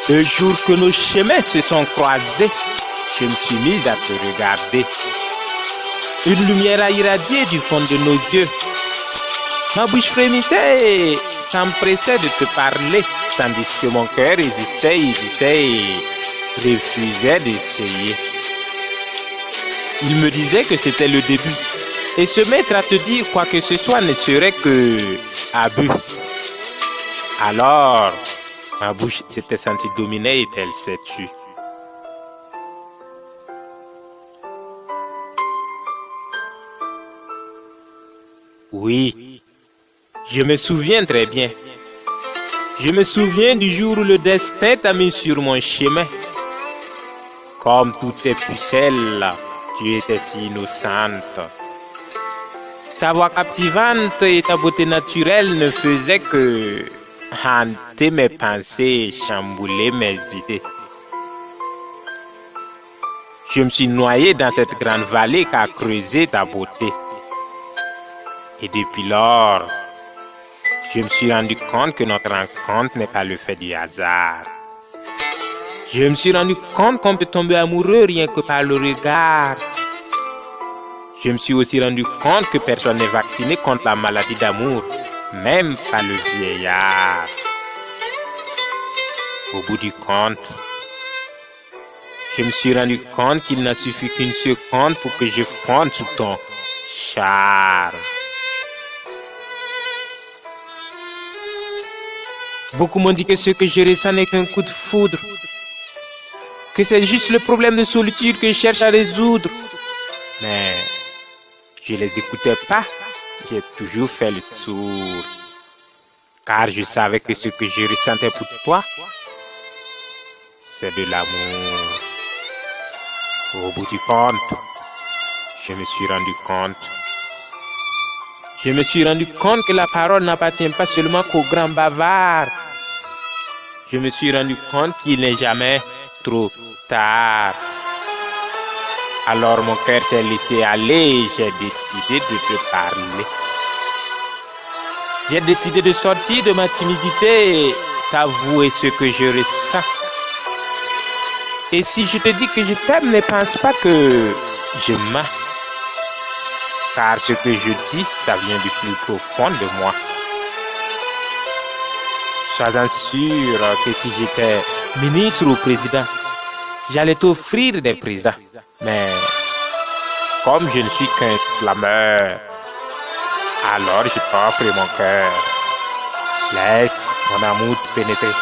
Le jour que nos chemins se sont croisés, je me suis mise à te regarder. Une lumière a irradié du fond de nos yeux. Ma bouche frémissait et s'empressait de te parler, tandis que mon cœur hésitait et refusait d'essayer. Il me disait que c'était le début, et se mettre à te dire quoi que ce soit ne serait que abus. Alors, ma bouche s'était sentie dominée et elle s'est tue. Oui, je me souviens très bien. Je me souviens du jour où le destin t'a mis sur mon chemin. Comme toutes ces pucelles, tu étais si innocente. Ta voix captivante et ta beauté naturelle ne faisaient que hanter mes pensées et chambouler mes idées. Je me suis noyé dans cette grande vallée qu'a creusée ta beauté. Et depuis lors, je me suis rendu compte que notre rencontre n'est pas le fait du hasard. Je me suis rendu compte qu'on peut tomber amoureux rien que par le regard. Je me suis aussi rendu compte que personne n'est vacciné contre la maladie d'amour, même pas le vieillard. Au bout du compte, je me suis rendu compte qu'il n'a suffi qu'une seconde pour que je fonde sous ton charme. Beaucoup m'ont dit que ce que je ressens n'est qu'un coup de foudre, que c'est juste le problème de solitude que je cherche à résoudre. Mais je les écoutais pas, j'ai toujours fait le sourd, car je savais que ce que je ressentais pour toi, c'est de l'amour. Au bout du compte, je me suis rendu compte. Je me suis rendu compte que la parole n'appartient pas seulement qu'aux grands bavards. Je me suis rendu compte qu'il n'est jamais trop tard. Alors mon cœur s'est laissé aller et j'ai décidé de te parler. J'ai décidé de sortir de ma timidité et t'avouer ce que je ressens. Et si je te dis que je t'aime, ne pense pas que je mens. Car ce que je dis, ça vient du plus profond de moi. Sois-en sûr que si j'étais ministre ou président, j'allais t'offrir des présents. Mais comme je ne suis qu'un slameur, alors je t'offre mon cœur. Laisse mon amour te pénétrer.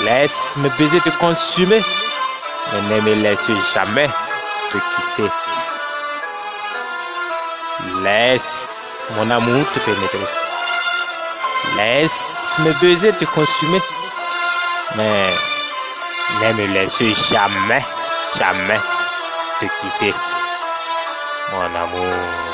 Laisse mes baisers te consumer. Mais ne me laisse jamais te quitter. Laisse mon amour te pénétrer. Laisse mes baisers te consumer. Mais ne me laisse jamais te quitter. Mon amour.